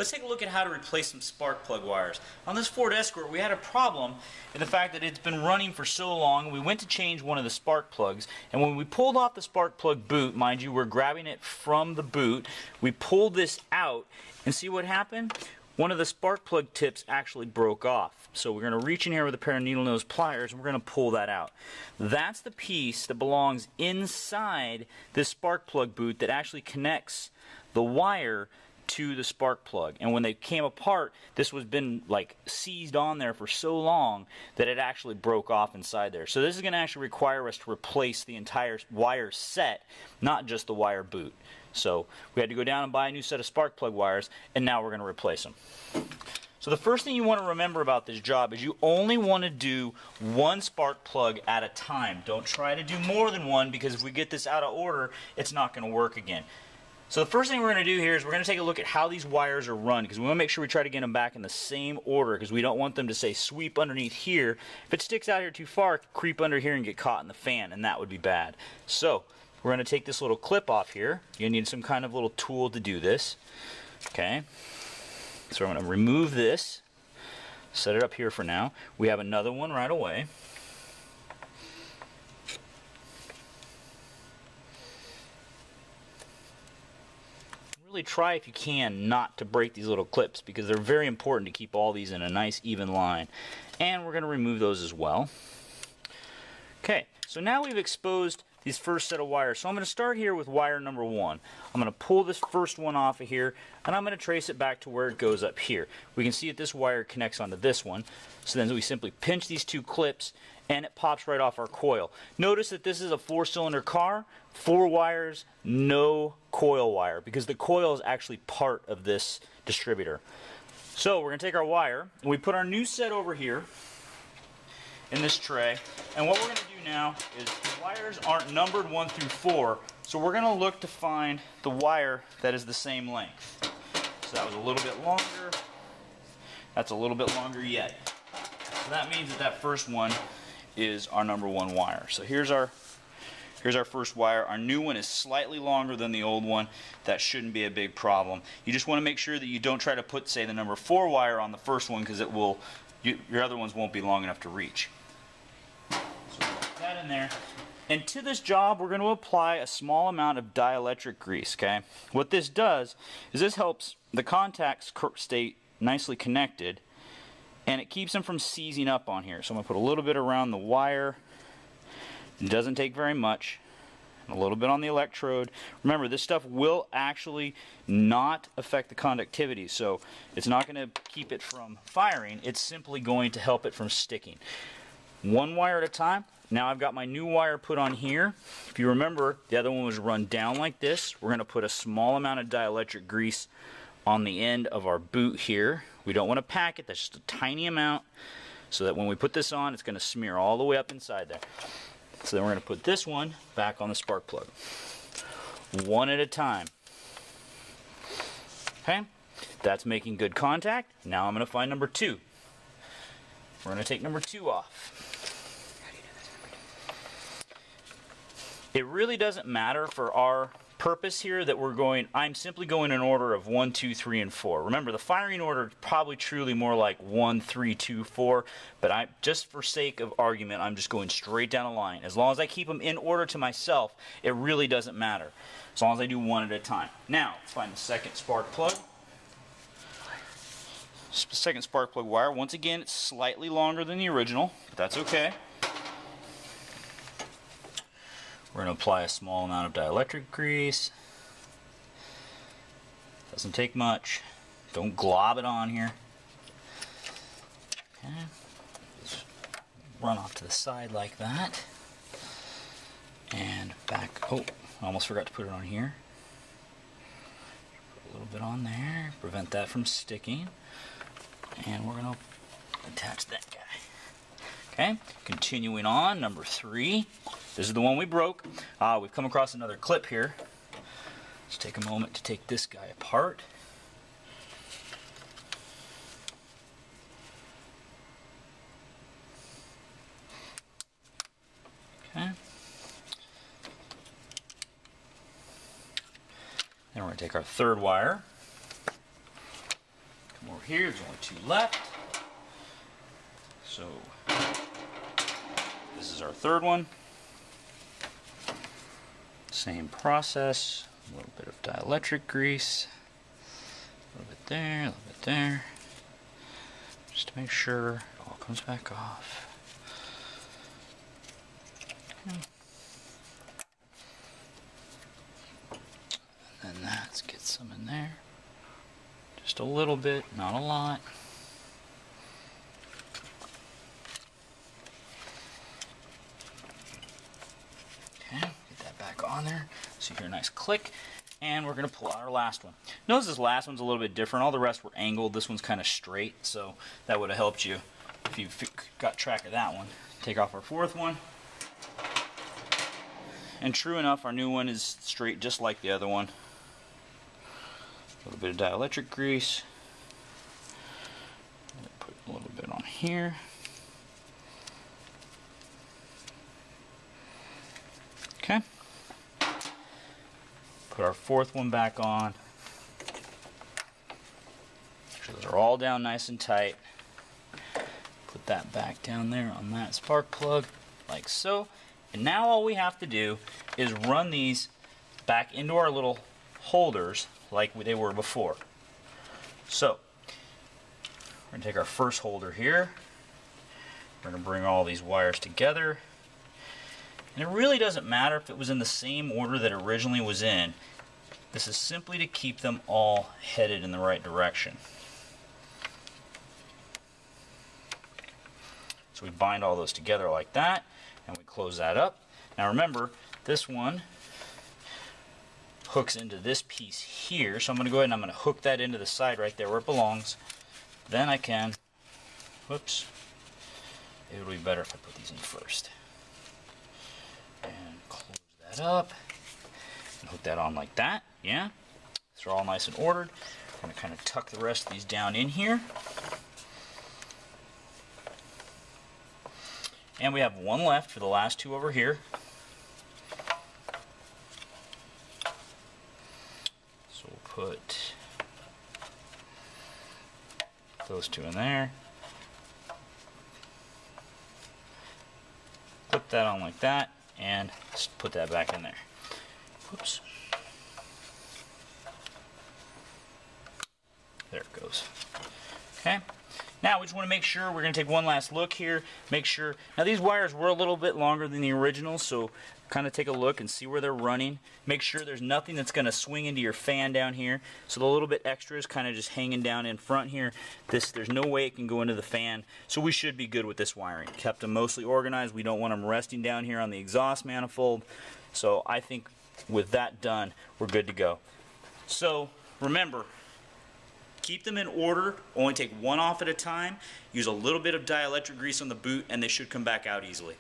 let's take a look at how to replace some spark plug wires. On this Ford Escort, we had a problem in the fact that it's been running for so long. We went to change one of the spark plugs, and when we pulled off the spark plug boot, mind you, we're grabbing it from the boot, we pulled this out, and see what happened? One of the spark plug tips actually broke off. So we're going to reach in here with a pair of needle nose pliers and we're going to pull that out. That's the piece that belongs inside this spark plug boot that actually connects the wire to the spark plug. And when they came apart, this was been like seized on there for so long that it actually broke off inside there. So this is going to actually require us to replace the entire wire set, not just the wire boot. So we had to go down and buy a new set of spark plug wires, and now we're going to replace them. So the first thing you want to remember about this job is you only want to do one spark plug at a time. Don't try to do more than one, because if we get this out of order, it's not going to work again. So the first thing we're going to do here is we're going to take a look at how these wires are run, because we want to make sure we try to get them back in the same order, because we don't want them to, say, sweep underneath here. If it sticks out here too far, it could creep under here and get caught in the fan, and that would be bad. So we're going to take this little clip off here. You're going to need some kind of little tool to do this. Okay. So I'm going to remove this, set it up here for now. We have another one right away. Really try, if you can, not to break these little clips, because they're very important to keep all these in a nice even line. And we're going to remove those as well. Okay, so now we've exposed these first set of wires. So I'm going to start here with wire number 1. I'm going to pull this first one off of here, and I'm going to trace it back to where it goes up here. We can see that this wire connects onto this one. So then we simply pinch these two clips, and it pops right off our coil. Notice that this is a 4-cylinder car, 4 wires, no coil wire, because the coil is actually part of this distributor. So we're going to take our wire, and we put our new set over here in this tray, and what we're going to do now is the wires aren't numbered 1 through 4, so we're going to look to find the wire that is the same length. So that was a little bit longer, that's a little bit longer yet. So that means that that first one is our number 1 wire. So here's our first wire. Our new one is slightly longer than the old one. That shouldn't be a big problem. You just want to make sure that you don't try to put, say, the number 4 wire on the first one, because it will, your other ones won't be long enough to reach. So we'll put that in there. And to this job, we're going to apply a small amount of dielectric grease. Okay. What this does is this helps the contacts stay nicely connected, and it keeps them from seizing up on here. So I'm going to put a little bit around the wire. It doesn't take very much. A little bit on the electrode. Remember, this stuff will actually not affect the conductivity, so it's not going to keep it from firing. It's simply going to help it from sticking. 1 wire at a time. Now I've got my new wire put on here. If you remember, the other one was run down like this. We're going to put a small amount of dielectric grease on the end of our boot here. We don't want to pack it. That's just a tiny amount, so that when we put this on, it's going to smear all the way up inside there. So then we're going to put this one back on the spark plug. 1 at a time. Okay? That's making good contact. Now I'm going to find number 2. We're going to take number 2 off. It really doesn't matter for our purpose here that I'm simply going in order of 1, 2, 3, and 4. Remember, the firing order is probably truly more like 1, 3, 2, 4, but just for sake of argument, I'm just going straight down the line. As long as I keep them in order to myself, it really doesn't matter. As long as I do 1 at a time. Now, let's find the second spark plug. Second spark plug wire. Once again, it's slightly longer than the original, but that's okay. We're going to apply a small amount of dielectric grease. Doesn't take much. Don't glob it on here. Okay. Just run off to the side like that. And back. Oh, I almost forgot to put it on here. Put a little bit on there. Prevent that from sticking. And we're going to attach that guy. Okay, continuing on, number 3. This is the one we broke. We've come across another clip here. Let's take a moment to take this guy apart. Okay. Then we're going to take our third wire. over here. There's only 2 left. So this is our 3rd one. Same process. A little bit of dielectric grease. A little bit there, a little bit there. Just to make sure it all comes back off. And then let's get some in there. Just a little bit, not a lot. Okay, get that back on there. So you hear a nice click. And we're going to pull out our last one. Notice this last one's a little bit different. All the rest were angled. This one's kind of straight, so that would have helped you if you got track of that one. Take off our 4th one. And true enough, our new one is straight just like the other one. A little bit of dielectric grease. Put a little bit on here. Okay. Put our 4th one back on. Make sure those are all down nice and tight. Put that back down there on that spark plug, like so. And now all we have to do is run these back into our little holders like they were before. So, we're going to take our first holder here. We're going to bring all these wires together. And it really doesn't matter if it was in the same order that it originally was in. This is simply to keep them all headed in the right direction. So we bind all those together like that, and we close that up. Now remember, this one hooks into this piece here, so I'm going to go ahead and I'm going to hook that into the side right there where it belongs. Then I can, whoops, it would be better if I put these in first. And close that up and hook that on like that. Yeah, these are all nice and ordered. I'm going to kind of tuck the rest of these down in here. And we have one left for the last 2 over here. So we'll put those 2 in there. Clip that on like that. And just put that back in there. Whoops. There it goes. Okay. Now we just want to make sure, we're going to take one last look here. Make sure, now these wires were a little bit longer than the original, so kind of take a look and see where they're running. Make sure there's nothing that's going to swing into your fan down here. So the little bit extra is kind of just hanging down in front here. There's no way it can go into the fan, so we should be good with this wiring. Kept them mostly organized. We don't want them resting down here on the exhaust manifold. So I think with that done, we're good to go. So remember, keep them in order, only take one off at a time, use a little bit of dielectric grease on the boot, and they should come back out easily.